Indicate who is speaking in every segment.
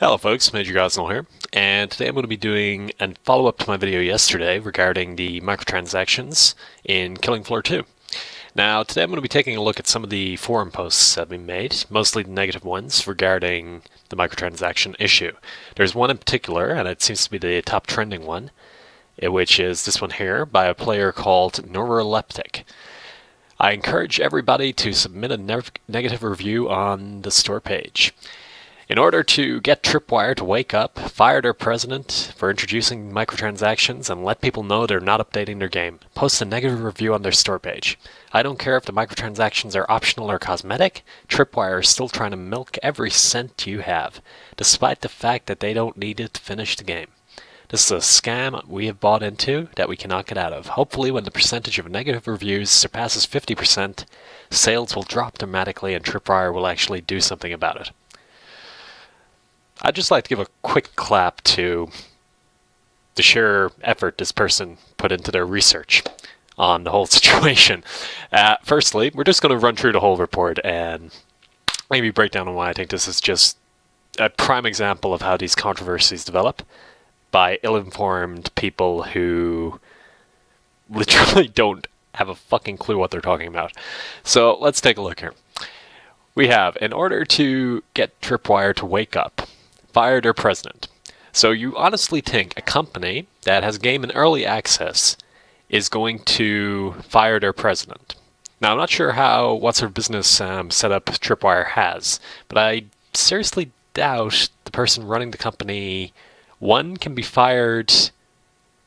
Speaker 1: Hello folks, Major Gosnell here, and today I'm going to be doing a follow-up to my video yesterday regarding the microtransactions in Killing Floor 2. Now, today I'm going to be taking a look at some of the forum posts that have been made, mostly the negative ones, regarding the microtransaction issue. There's one in particular, and it seems to be the top trending one, which is this one here by a player called Neuroleptic. I encourage everybody to submit a negative review on the store page. In order to get Tripwire to wake up, fire their president for introducing microtransactions, and let people know they're not updating their game, post a negative review on their store page. I don't care if the microtransactions are optional or cosmetic, Tripwire is still trying to milk every cent you have, despite the fact that they don't need it to finish the game. This is a scam we have bought into that we cannot get out of. Hopefully when the percentage of negative reviews surpasses 50%, sales will drop dramatically and Tripwire will actually do something about it. I'd just like to give a quick clap to the sheer effort this person put into their research on the whole situation. Firstly, we're just going to run through the whole report and maybe break down on why I think this is just a prime example of how these controversies develop by ill-informed people who literally don't have a fucking clue what they're talking about. So let's take a look here. We have, in order to get Tripwire to wake up, fire their president. So you honestly think a company that has a game in early access is going to fire their president? Now, I'm not sure what sort of business setup Tripwire has, but I seriously doubt the person running the company, one, can be fired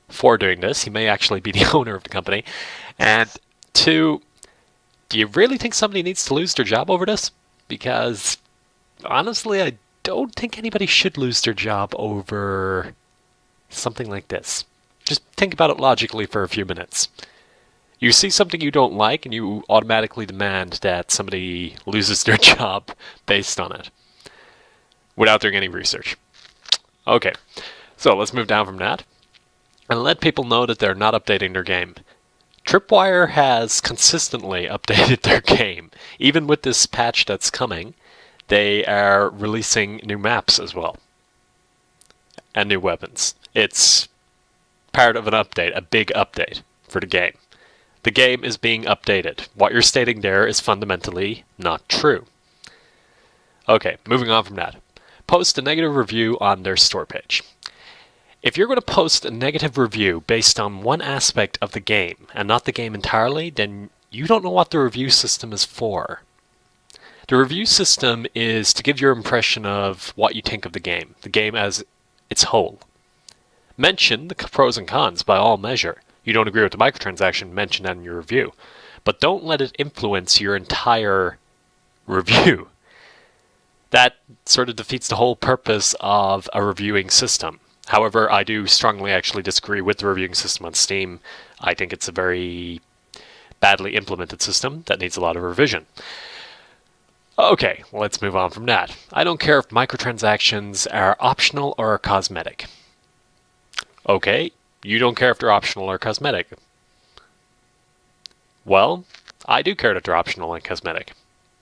Speaker 1: for doing this. He may actually be the owner of the company. And two, do you really think somebody needs to lose their job over this? Because honestly, I don't think anybody should lose their job over something like this. Just think about it logically for a few minutes. You see something you don't like and you automatically demand that somebody loses their job based on it without doing any research. Okay, so let's move down from that and let people know that they're not updating their game. Tripwire has consistently updated their game. Even with this patch that's coming, they are releasing new maps as well. And new weapons. It's part of an update, a big update for the game. The game is being updated. What you're stating there is fundamentally not true. Okay, moving on from that. Post a negative review on their store page. If you're going to post a negative review based on one aspect of the game and not the game entirely, then you don't know what the review system is for. The review system is to give your impression of what you think of the game as its whole. Mention the pros and cons by all measure. You don't agree with the microtransaction, mention that in your review. But don't let it influence your entire review. That sort of defeats the whole purpose of a reviewing system. However, I do strongly actually disagree with the reviewing system on Steam. I think it's a very badly implemented system that needs a lot of revision. Okay, let's move on from that. I don't care if microtransactions are optional or cosmetic. Okay, you don't care if they're optional or cosmetic. Well, I do care that they're optional and cosmetic.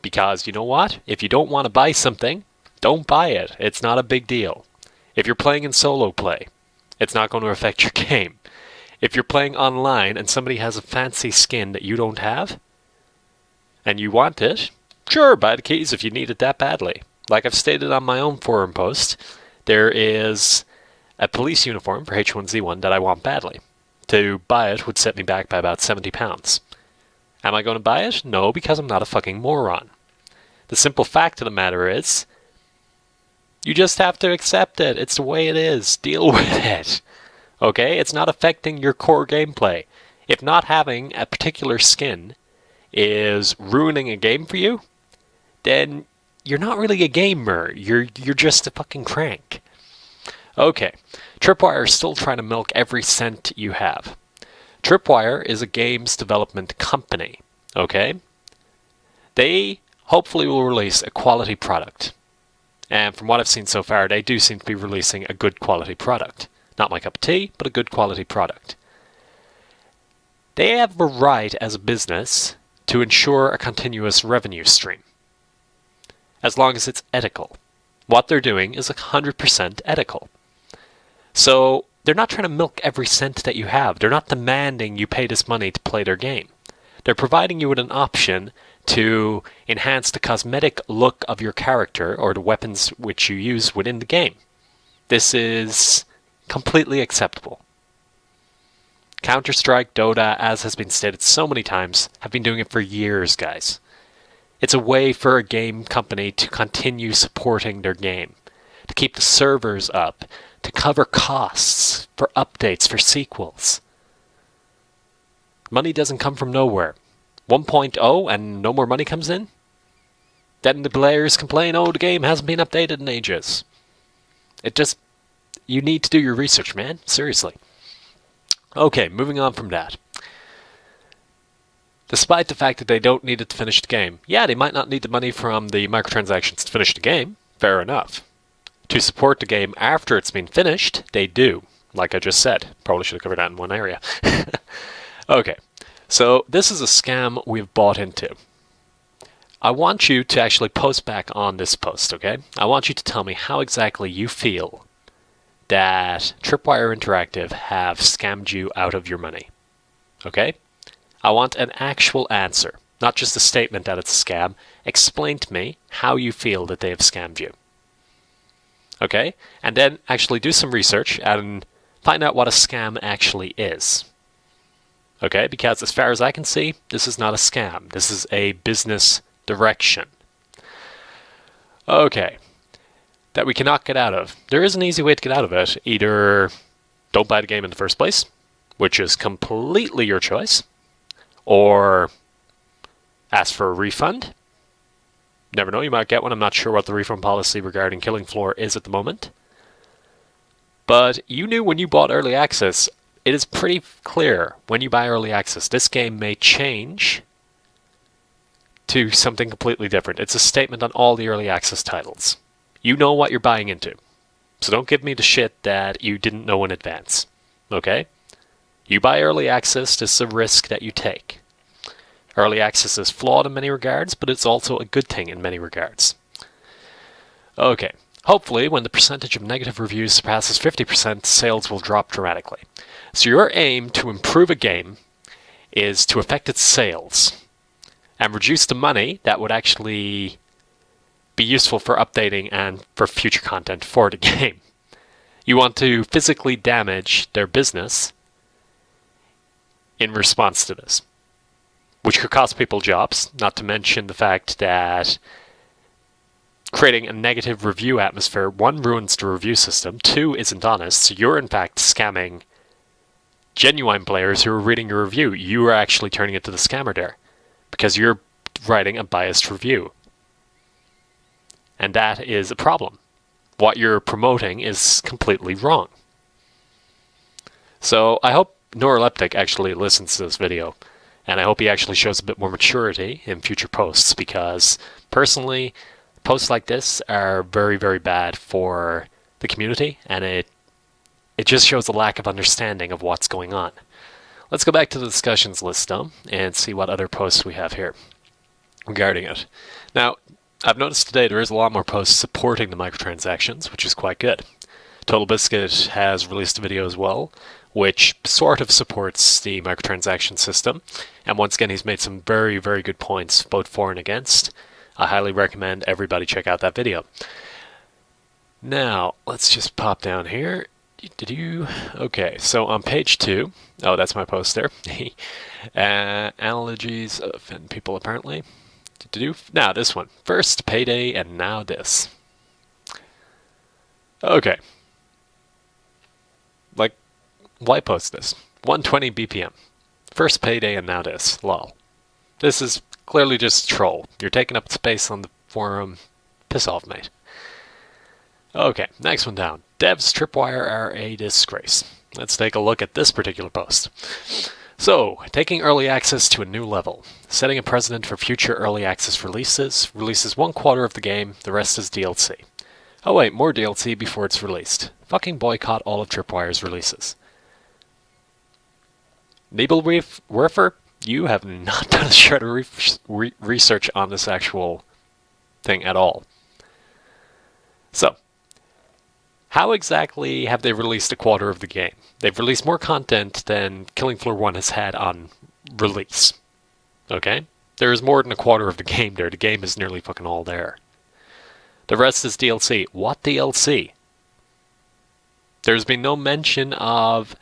Speaker 1: Because you know what? If you don't want to buy something, don't buy it. It's not a big deal. If you're playing in solo play, it's not going to affect your game. If you're playing online and somebody has a fancy skin that you don't have, and you want it, sure, buy the keys if you need it that badly. Like I've stated on my own forum post, there is a police uniform for H1Z1 that I want badly. To buy it would set me back by about £70. Am I going to buy it? No, because I'm not a fucking moron. The simple fact of the matter is, you just have to accept it. It's the way it is. Deal with it. Okay? It's not affecting your core gameplay. If not having a particular skin is ruining a game for you, then you're not really a gamer. You're just a fucking crank. Okay, Tripwire is still trying to milk every cent you have. Tripwire is a games development company, okay? They hopefully will release a quality product. And from what I've seen so far, they do seem to be releasing a good quality product. Not my cup of tea, but a good quality product. They have a right as a business to ensure a continuous revenue stream, as long as it's ethical. what they're doing is 100% ethical. So they're not trying to milk every cent that you have. They're not demanding you pay this money to play their game. They're providing you with an option to enhance the cosmetic look of your character or the weapons which you use within the game. This is completely acceptable. Counter-Strike, Dota, as has been stated so many times, have been doing it for years, guys. It's a way for a game company to continue supporting their game, to keep the servers up, to cover costs for updates, for sequels. Money doesn't come from nowhere. 1.0 and no more money comes in? Then the players complain, oh, the game hasn't been updated in ages. You need to do your research, man. Seriously. Okay, moving on from that. Despite the fact that they don't need it to finish the game, yeah, they might not need the money from the microtransactions to finish the game. Fair enough. To support the game after it's been finished, they do. Like I just said. Probably should have covered that in one area. Okay, so this is a scam we've bought into. I want you to actually post back on this post, okay? I want you to tell me how exactly you feel that Tripwire Interactive have scammed you out of your money. Okay? I want an actual answer, not just a statement that it's a scam. Explain to me how you feel that they have scammed you. Okay? And then actually do some research and find out what a scam actually is. Okay? Because as far as I can see, this is not a scam. This is a business direction. Okay. That we cannot get out of. There is an easy way to get out of it. Either don't buy the game in the first place, which is completely your choice, or ask for a refund. Never know, you might get one. I'm not sure what the refund policy regarding Killing Floor is at the moment. But you knew when you bought early access, it is pretty clear when you buy early access, this game may change to something completely different. It's a statement on all the early access titles. You know what you're buying into. So don't give me the shit that you didn't know in advance. Okay? You buy early access, this is a risk that you take. Early access is flawed in many regards, but it's also a good thing in many regards. Okay. Hopefully, when the percentage of negative reviews surpasses 50%, sales will drop dramatically. So your aim to improve a game is to affect its sales and reduce the money that would actually be useful for updating and for future content for the game. You want to physically damage their business in response to this, which could cost people jobs, not to mention the fact that creating a negative review atmosphere, one, ruins the review system, two, isn't honest, so you're in fact scamming genuine players who are reading your review. You are actually turning it to the scammer there, because you're writing a biased review. And that is a problem. What you're promoting is completely wrong. So I hope Neuroleptic actually listens to this video, and I hope he actually shows a bit more maturity in future posts, because personally, posts like this are very, very bad for the community, and it just shows a lack of understanding of what's going on. Let's go back to the discussions list though, and see what other posts we have here regarding it. Now, I've noticed today there is a lot more posts supporting the microtransactions, which is quite good. Total Biscuit has released a video as well, which sort of supports the microtransaction system. And once again, he's made some very, very good points, both for and against. I highly recommend everybody check out that video. Now, let's just pop down here. Okay, so on page 2, oh, that's my post there. Analogies offend people, apparently. Now, this one. First payday, and now this. Okay. Like, why post this? 120 BPM. First payday, and now this. Lol. This is clearly just troll. You're taking up space on the forum. Piss off, mate. Okay, next one down. Devs Tripwire are a disgrace. Let's take a look at this particular post. So, taking early access to a new level. Setting a precedent for future early access releases. Releases 1/4 of the game, the rest is DLC. Oh wait, more DLC before it's released. Fucking boycott all of Tripwire's releases. Nebelwerfer, you have not done a shred of research on this actual thing at all. So, how exactly have they released a quarter of the game? They've released more content than Killing Floor 1 has had on release. Okay? There is more than a quarter of the game there. The game is nearly fucking all there. The rest is DLC. What DLC? There's been no mention of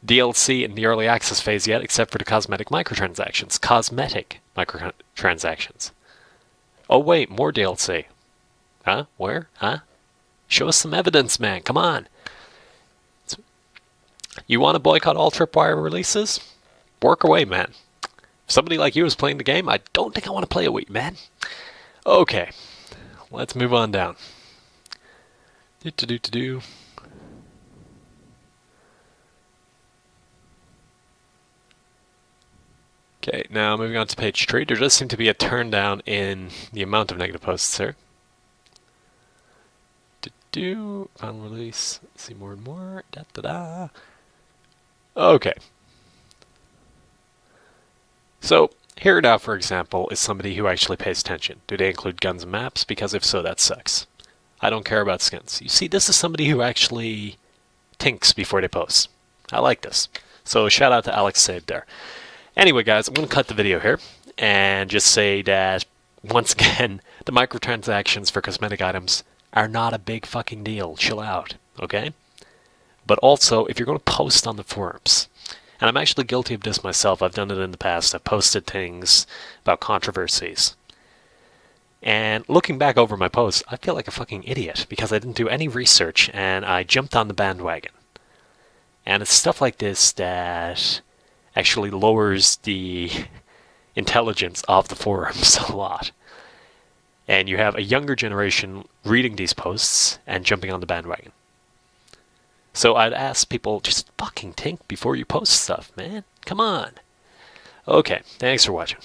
Speaker 1: DLC in the early access phase yet, except for the cosmetic microtransactions. Cosmetic microtransactions. Oh wait, more DLC. Huh? Where? Huh? Show us some evidence, man. Come on. You want to boycott all Tripwire releases? Work away, man. If somebody like you is playing the game, I don't think I want to play it with you, man. Okay, let's move on down. Do-do-do-do-do. Okay, now moving on to page 3. There does seem to be a turn down in the amount of negative posts here. Final release. See more and more. Da-da-da. Okay. So, here now, for example, is somebody who actually pays attention. Do they include guns and maps? Because if so, that sucks. I don't care about skins. You see, this is somebody who actually thinks before they post. I like this. So, shout out to Alex Sade there. Anyway, guys, I'm going to cut the video here and just say that, once again, the microtransactions for cosmetic items are not a big fucking deal. Chill out, okay? But also, if you're going to post on the forums, and I'm actually guilty of this myself, I've done it in the past, I've posted things about controversies. And looking back over my posts, I feel like a fucking idiot because I didn't do any research and I jumped on the bandwagon. And it's stuff like this that actually lowers the intelligence of the forums a lot. And you have a younger generation reading these posts and jumping on the bandwagon. So I'd ask people, just fucking think before you post stuff, man. Come on. Okay, thanks for watching.